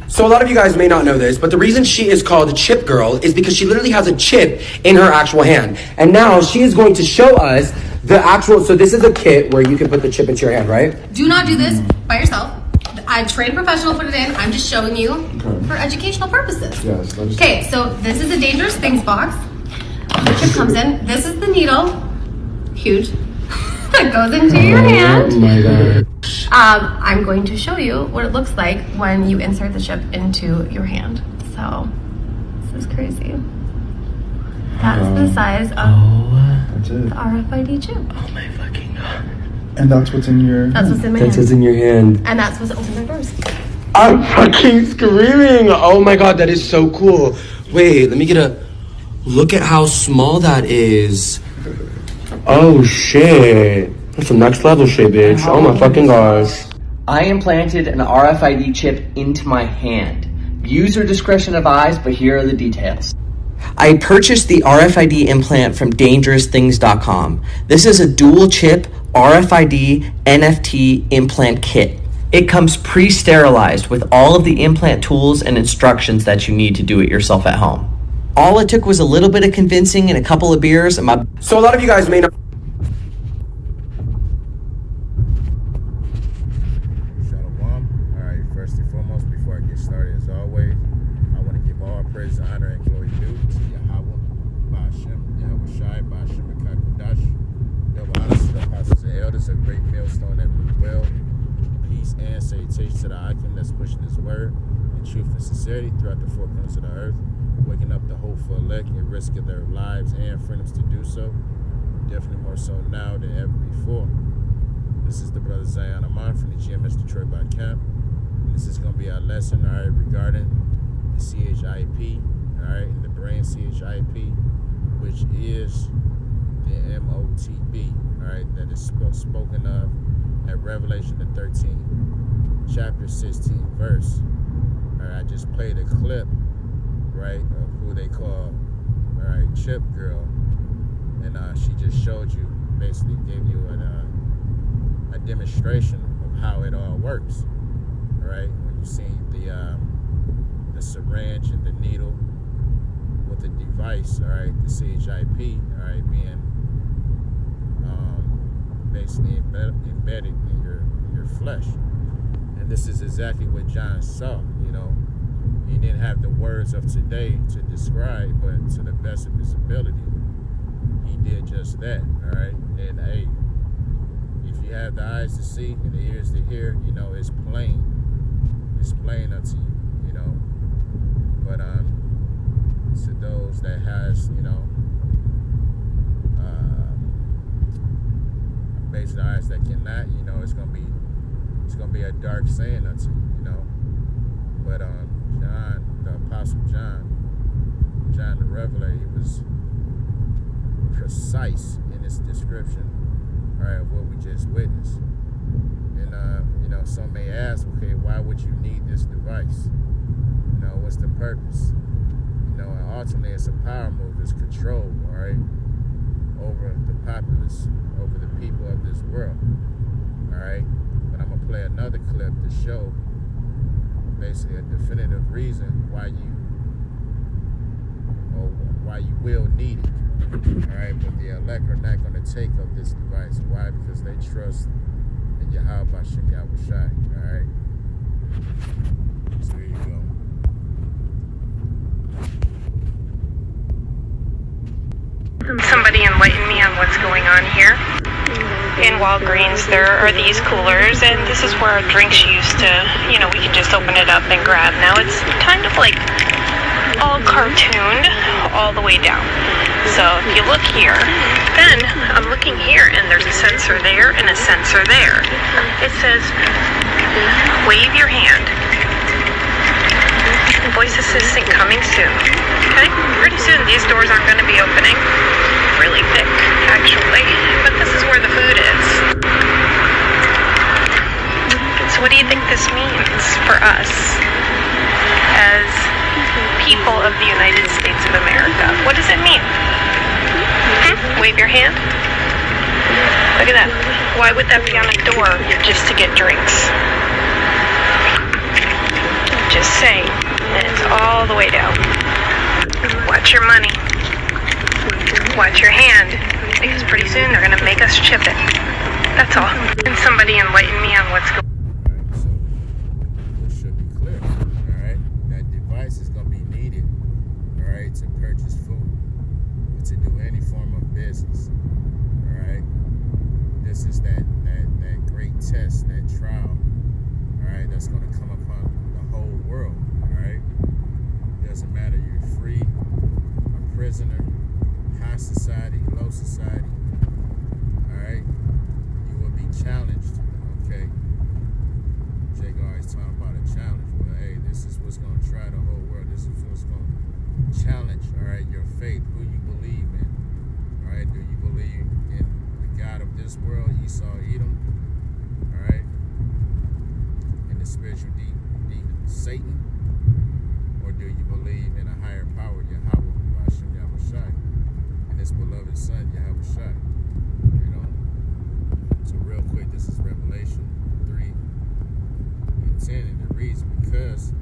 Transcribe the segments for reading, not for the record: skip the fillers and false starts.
So a lot of you guys may not know this, but the reason she is called Chip Girl is because she literally has a chip in her actual hand. And now she is going to show us the actual, so this is a kit where you can put the chip into your hand, right? Do not do this by yourself. I trained professional put it in. I'm just showing you for educational purposes. Yes. Okay, so this is the Dangerous Things box. The chip comes in. This is the needle, huge, that goes into your hand. Oh my god. I'm going to show you what it looks like when you insert the chip into your hand. So, this is crazy. That's the size of That's the it. RFID chip. Oh my fucking god. And that's what's in your. That's what's in my That's what's hand. in your hand. And that's what's opening our doors. I'm fucking screaming. Oh my god, that is so cool. Wait, let me get a look at how small that is. Oh shit. That's some next level shit, bitch. Oh my fucking gosh. I implanted an RFID chip into my hand. User discretion advised, but here are the details. I purchased the RFID implant from DangerousThings.com. This is a dual chip RFID NFT implant kit. It comes pre-sterilized with all of the implant tools and instructions that you need to do it yourself at home. All it took was a little bit of convincing and a couple of beers, and my So a lot of you guys may not. Shalom. Alright, first and foremost, before I get started, as always, I want to give all praise, honor, and glory due to Yahweh, Ba'ashem, Yahweh Shai, Ba'ashem, Mekah Yahweh honors the apostles and elders, a great millstone that will well, peace and salutation to the icon that's pushing his word in truth and sincerity throughout the four corners of the earth, waking up the hopeful elect and risking their lives and freedoms to do so, definitely more so now than ever before. This is the brother Zion Amon from the GMS Detroit by Camp. And this is going to be our lesson, all right, regarding the CHIP, all right, and the brain CHIP, which is the MOTB, all right, that is spoken of at Revelation the 13th, chapter 16, verse. All right, I just played a clip, right, of who they call, all right, Chip Girl, and she just showed you, basically gave you a demonstration of how it all works, right? When you see the syringe and the needle with the device, all right, the CHIP, all right, being basically embedded in your flesh, and this is exactly what John saw. You know, he didn't have the words of today to describe, but to the best of his ability, he did just that, all right. And hey, if you have the eyes to see and the ears to hear, you know, it's plain unto you, you know. But to those that has, you know, basically eyes that cannot, you know, it's gonna be a dark saying unto you, you know. But John, the Apostle John the Revelator, he was precise in his description, all right, of what we just witnessed. And you know, some may ask, okay, why would you need this device? You know, what's the purpose? You know, and ultimately it's a power move, it's control, all right, over the populace, over the people of this world, all right. But I'm gonna play another clip to show basically a definitive reason why you will need it. All right, but the elect are not going to take up this device. Why? Because they trust in Yahweh Ba'ashem Yahweh Shai. All right. So here you go. Somebody enlighten me on what's going on here. In Walgreens, there are these coolers, and this is where our drinks used to, you know, we can just open it up and grab. Now it's kind of like all cartooned all the way down. So if you look here, then I'm looking here, and there's a sensor there and a sensor there. It says, wave your hand. Voice assistant coming soon. Okay? Pretty soon these doors aren't going to be opening. Really thick, actually. But this is where the food is. So what do you think this means for us as people of the United States of America? What does it mean? Wave your hand? Look at that. Why would that be on a door just to get drinks? Just say, and it's all the way down. Watch your money. Watch your hand, because pretty soon they're gonna make us chip it. That's all. Can somebody enlighten me on what's going on? Alright, so this should be clear. Alright, that device is gonna be needed, alright, to purchase food, or to do any form of business. Alright. This is that great test, that trial, alright, that's gonna come upon the whole world. Alright. Doesn't matter, you're free, a prisoner, high society, low society. Alright. You will be challenged. Okay. Jake always talking about a challenge. Well, hey, this is what's gonna try the whole world. This is what's gonna challenge, alright, your faith, who you believe in. Alright, do you believe in the God of this world, Esau, Edom? Alright. In the spiritual demon Satan? Or do you believe in a higher power, Yahweh, Bashim Yahushai, and his beloved son, Yahushai? You know? So real quick, this is Revelation 3:10, and it reads, because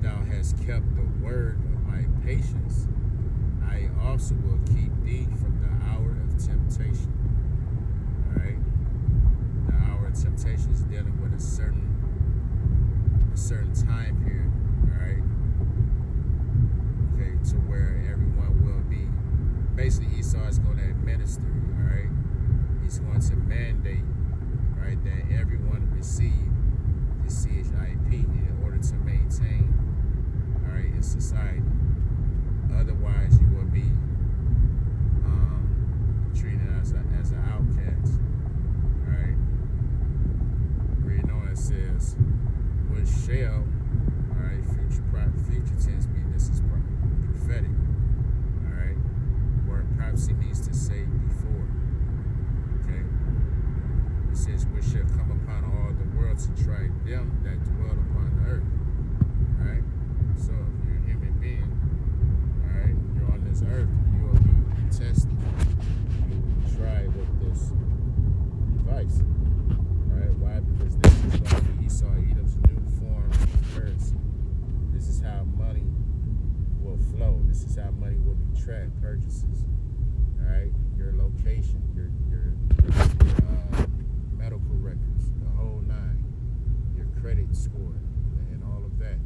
thou hast kept the word of my patience, I also will keep thee from the hour of temptation. Alright? The hour of temptation is dealing with a certain time period. Alright? Okay, to where everyone will be. Basically, Esau is going to administer, alright? He's going to mandate, right, that everyone receive the CHIP in order to maintain, alright, in society. Otherwise, you will be treated as an outcast. Alright? Reading on, it says, which shall, alright, future tense meaning this is prophetic. Alright? Word prophecy means to say before. Okay? It says, which shall come upon all the world to try them that dwell upon the earth. Alright? So if you're a human being, alright, you're on this earth, you will be tested. You will be tried with this device. Alright? Why? Because this is going to be Esau Edom's new form of currency. This is how money will flow. This is how money will be tracked, purchases. Alright? Your location, your medical records, the whole nine, your credit score, and all of that.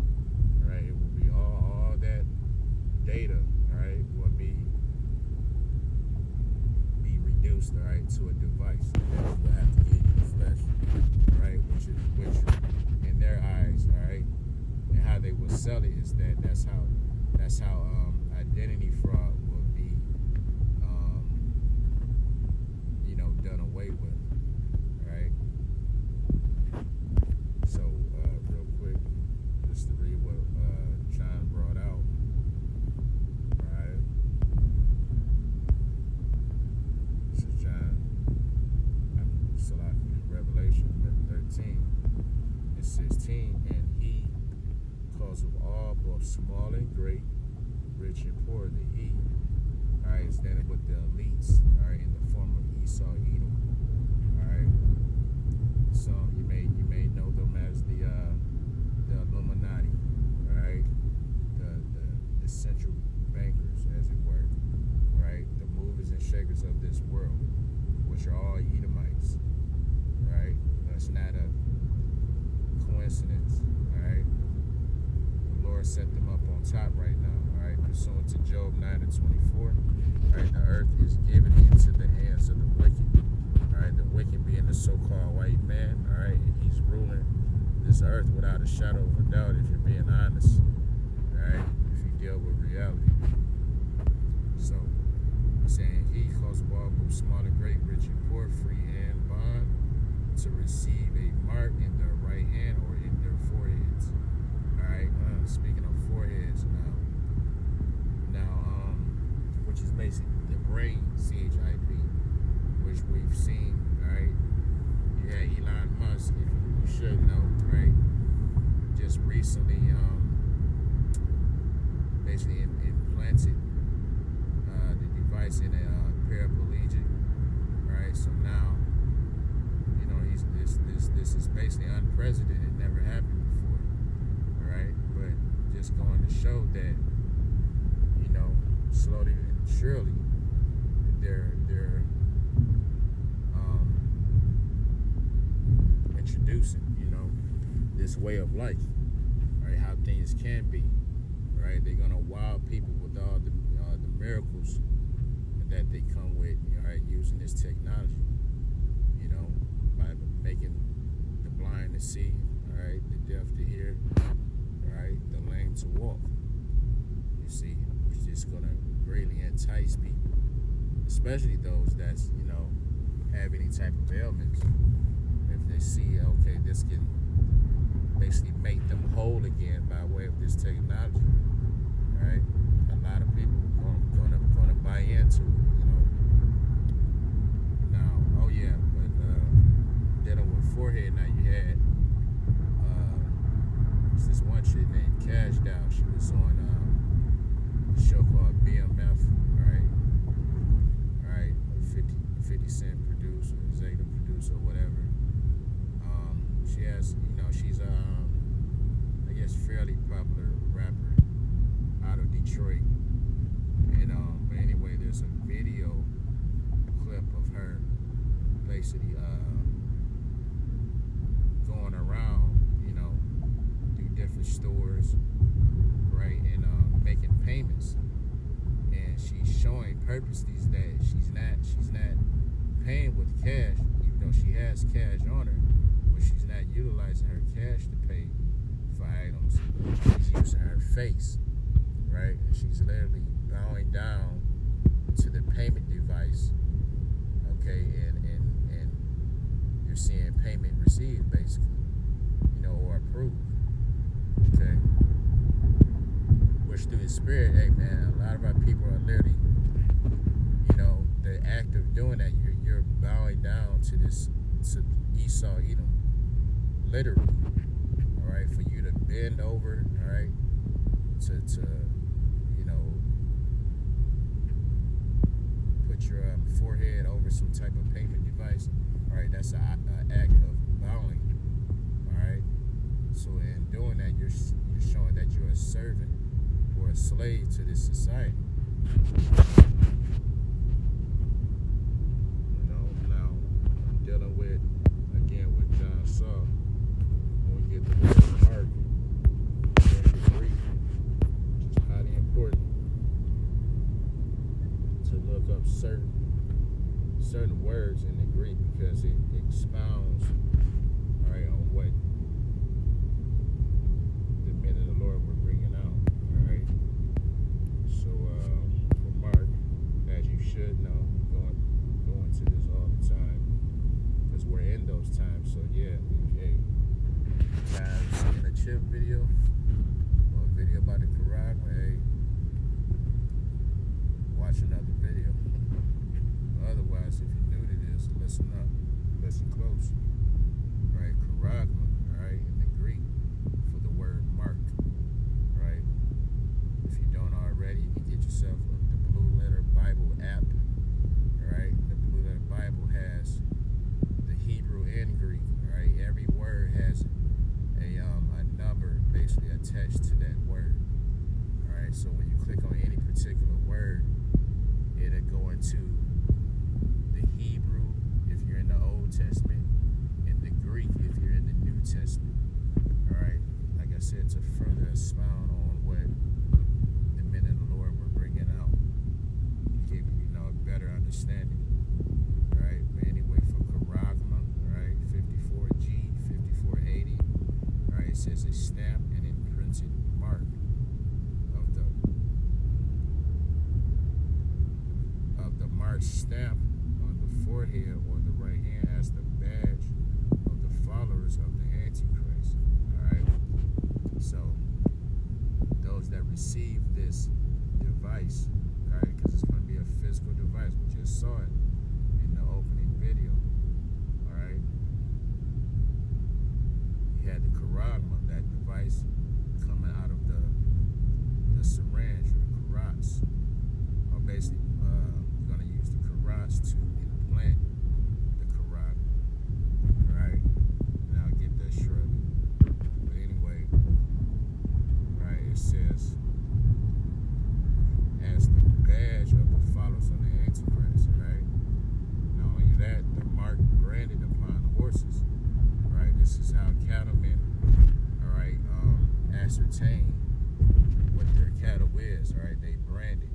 Alright? It will be all that data, alright, will be reduced, alright, to a device that you will have to get in the flesh. Alright? Which in their eyes, alright, and how they will sell it is that's how identity fraud will be done away with. Right? So real quick, just to read what John brought out. Right? This is John, Revelation 13. It's 16, and he calls of all, both small and great, rich and poor, the he, alright, is standing with the elites, alright, in the form of Esau, Edom, alright. So you may know them as the Illuminati, alright, the central bankers, as it were, right, the movers and shakers of this world, which are all Edomites, right. That's not a coincidence, alright. The Lord set them up on top right now, alright, pursuant to Job 9:24. Alright, the earth is given into the hands of the wicked. Alright, the wicked being the so-called white man, alright, and he's ruling this earth without a shadow of a doubt, if you're being honest. Alright, if you deal with reality. So, saying he calls all, both small and great, rich and poor, free and bond, to receive a mark in their right hand or in their foreheads. Alright, speaking of foreheads now, which is basically the brain CHIP, which we've seen, right? You had Elon Musk, if you should know, right? Just recently, basically implanted the device in a paraplegic, right? So now, this is basically unprecedented. It never happened before, right? just going to show that, you know, slowly and surely, they're introducing, you know, this way of life, right? How things can be, right? They're gonna wow people with all the miracles that they come with, you know, right? Using this technology, you know, by making the blind to see, all right, the deaf to hear, all right, the lame to walk. You see, it's just gonna greatly entice people, especially those that's, you know, have any type of ailments. If they see, okay, this can basically make them whole again by way of this technology, right? A lot of people gonna buy into it, you know. Now, oh yeah, but dealing with forehead, now you had there's this one chick named Cash Dow. She was on a show called BMF, right? All right, 50 Cent producer, executive producer, whatever. She has, you know, she's I guess fairly popular rapper out of Detroit. And but anyway, there's a video clip of her basically going around, you know, through different stores, right, and making payments. And she's showing purposely that she's not paying with cash, even though she has cash on her. She's not utilizing her cash to pay for items. She's using her face, right? And she's literally bowing down to the payment device, okay? And you're seeing payment received, basically, you know, or approved, okay? Which through the spirit, hey man, a lot of our people are literally, you know, the act of doing that, you're bowing down to this, to Esau Edom. Literally, all right, for you to bend over, all right, to you know, put your forehead over some type of payment device, all right, that's an act of bowing, all right. So in doing that, you're showing that you're a servant or a slave to this society. You know, now I'm dealing with, again, with John Saul. Get the word mark in the Greek, which is highly important to look up certain words in the Greek because it expounds, all right, on what the men of the Lord were bringing out, all right. So for Mark, as you should know, going to this all the time because we're in those times. So yeah, hey. Guys, in a chip video or a video about the Quran, hey, watch another video. Otherwise, if you're new to this, listen up, listen close. Right, Charagma, right, in the Greek for the word mark, right? If you don't already, you can get yourself the Blue Letter Bible app, right? The Blue Letter Bible has the Hebrew and Greek, right? Every word has a number basically attached to that word. All right, so when you click on any particular word, it'll go into the Hebrew if you're in the Old Testament, and the Greek if you're in the New Testament. All right, like I said, to further expound on what the men of the Lord were bringing out, give you know a better understanding. All right, but anyway, for Charagma, all right, 54G, 5480. It says a stamped and imprinted mark of the mark stamp on the forehead or the right hand as the badge of the followers of the Antichrist. All right. So those that receive this device, all right, because it's going to be a physical device. We just saw it in the opening video. All right. You had the Charagma, that device coming out of the syringe or the karats. Or basically, you're going to use the karats to implant the Charagma. Alright? And I'll get that shortly. But anyway, right, it says ascertain what their cattle is, all right? They brand it,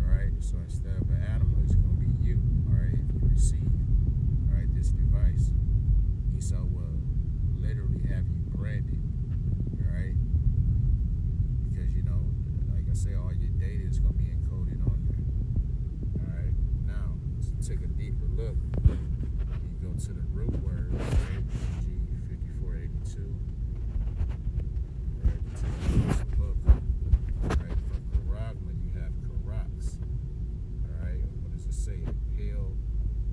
all right? So instead of an animal, it's going to be you, all right? If you receive, all right, this device, Esau will literally have you branded, all right? Because, you know, like I say, all your data is going to be encoded on there, all right? Now, to take a deeper look, you go to the root word, right? G5482. Right, take a closer look. Right, from Karagma, you have Karax. Alright, what does it say? Pale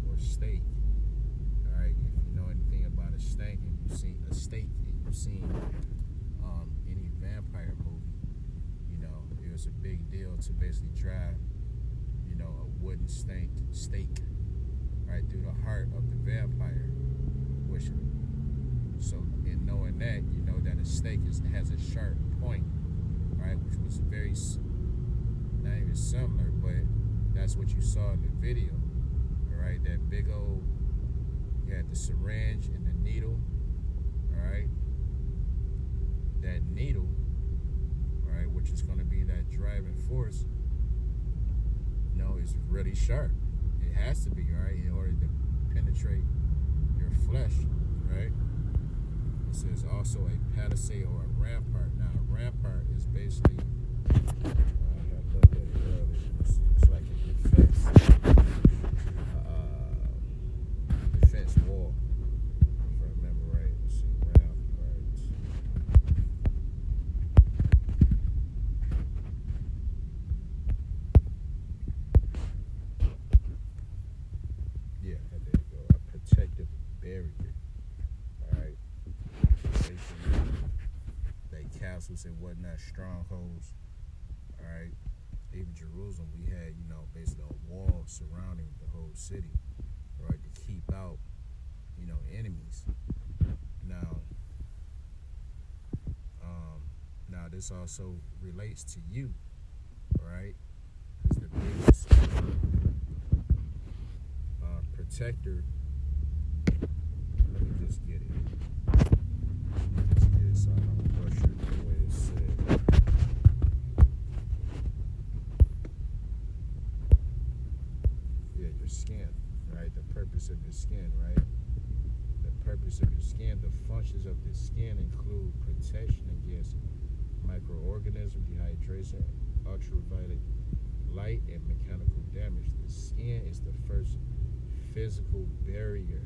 or steak. Alright, if you know anything about a steak and you've seen any vampire movie, you know, it was a big deal to basically drive, you know, a wooden stake right through the heart of the vampire. Which, so in knowing that, you know that a stake has a sharp point, right? Which was very, not even similar, but that's what you saw in the video, all right? That big old, you had the syringe and the needle, all right? That needle, all right, which is going to be that driving force, you know, is really sharp. It has to be, right, in order to penetrate your flesh, right? It says also a palisade or a rampart. Now, a rampart is basically, I looked at it earlier. It's like a defense wall, if I remember right. Let's see, ramparts. Yeah, there you go. A protective barrier. Alright. Like castles and whatnot, strongholds. Alright. Even Jerusalem, we had, you know, basically a wall surrounding the whole city. Alright, to keep out, you know, enemies. Now this also relates to you. Alright? Because the biggest protector. Let me just get it. So I don't butcher the way it's said. Yeah, your skin, right? The purpose of your skin, right? The purpose of your skin, the functions of the skin include protection against microorganisms, dehydration, ultraviolet light, and mechanical damage. The skin is the first physical barrier.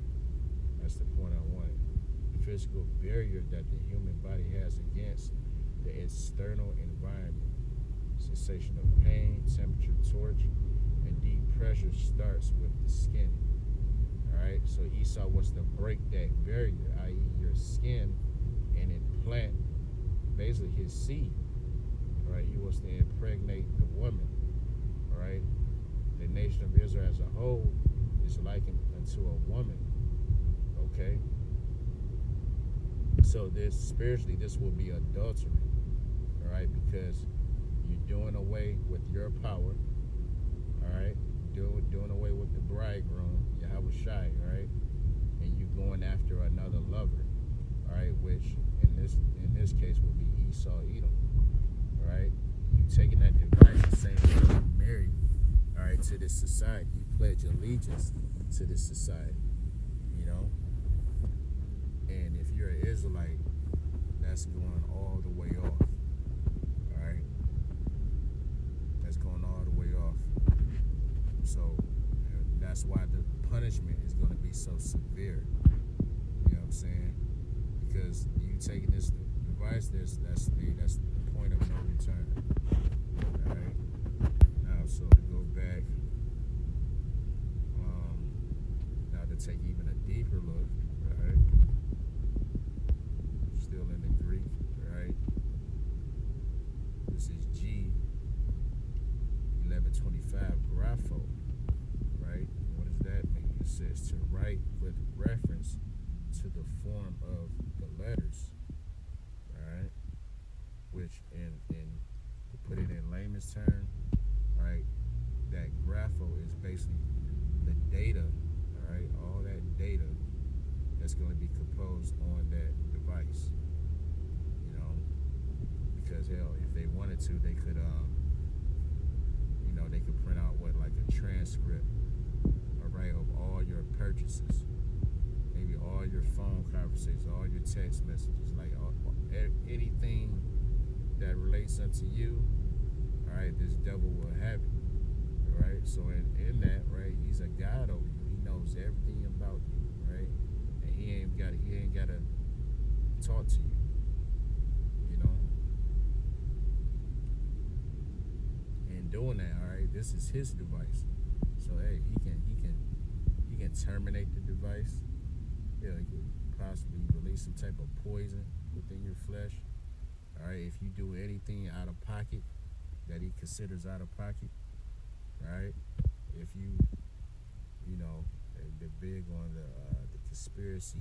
That's the point I wanted. Physical barrier that the human body has against the external environment. Sensation of pain, temperature, torch, and deep pressure starts with the skin. Alright, so Esau wants to break that barrier, i.e. your skin, and implant basically his seed. Alright, he wants to impregnate the woman. Alright, the nation of Israel as a whole is likened unto a woman. Okay? So this, spiritually, this will be adultery. Alright, because you're doing away with your power. Alright? Doing away with the bridegroom, Yahweh Shai, right? And you going after another lover. Alright, which in this case will be Esau Edom. Alright? You taking that device and saying that you married, alright, to this society. You pledge allegiance to this society. You know? And if you're an Israelite, that's going all the way off. Alright? That's going all the way off. So that's why the punishment is going to be so severe. You know what I'm saying? Because you taking this device, that's the point of no return. Alright? Now, so to go back, now to take even a deeper look, alright? Still in the Greek, right? This is G 1125 grapho, right? What does that mean? It says to write with reference to the form of the letters, right? Which in to put it in layman's term, right? That grapho is basically the data, all right? All that data that's going to be composed on that device, you know? they wanted to, they could, they could print out like a transcript, all right, of all your purchases, maybe all your phone conversations, all your text messages, like anything that relates unto you. All right, this devil will have it. All right, so in that, right, he's a God over you. He knows everything about you, right, and he ain't got to talk to you. Doing that, all right, this is his device, so hey, he can terminate the device. He could possibly release some type of poison within your flesh, all right, if you do anything out of pocket that he considers out of pocket, right? If they're big on the conspiracy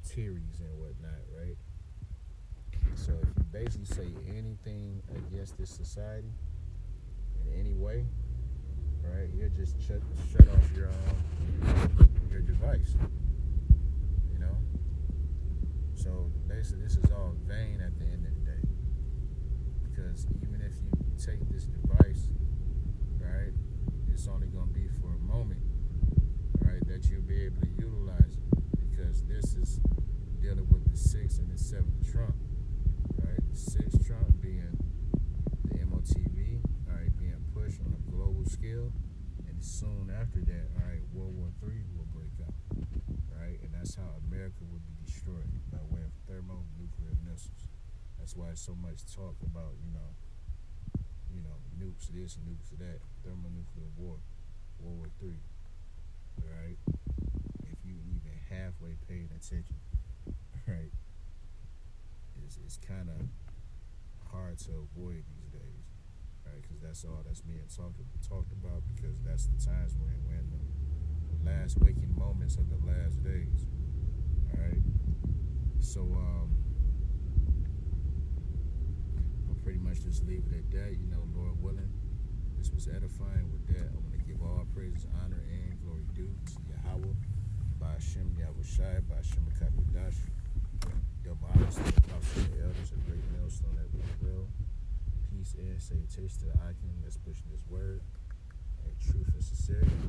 theories and whatnot, right? So if you basically say anything against this society in any way, right, you're just shut off your device, So basically, this is all vain at the end of the day, because even if you take this device, right, it's only going to be for a moment, right, that you'll be able to utilize it, because this is dealing with the 6th and the 7th Trump. Right, the 6th Trump being the MOTV, all right, being pushed on a global scale, and soon after that, all right, World War III will break out, right, and that's how America would be destroyed, by way of thermonuclear missiles. That's why so much talk about, nukes this, nukes that, thermonuclear war, World War III, all right, if you even halfway paid attention, right. It's kind of hard to avoid these days, right? Because that's all that's being talked about, because that's the times when the last waking moments of the last days, all right? So, I'll pretty much just leave it at that, Lord willing. This was edifying. With that, I want to give all praises, honor, and glory due to Yahweh, by Hashem Yahushai, by Hashem Kakudash. Double honors to the apostles and the elders, a great millstone that we will. Peace and salutation to the icon that's pushing this word, and truth and sincerity.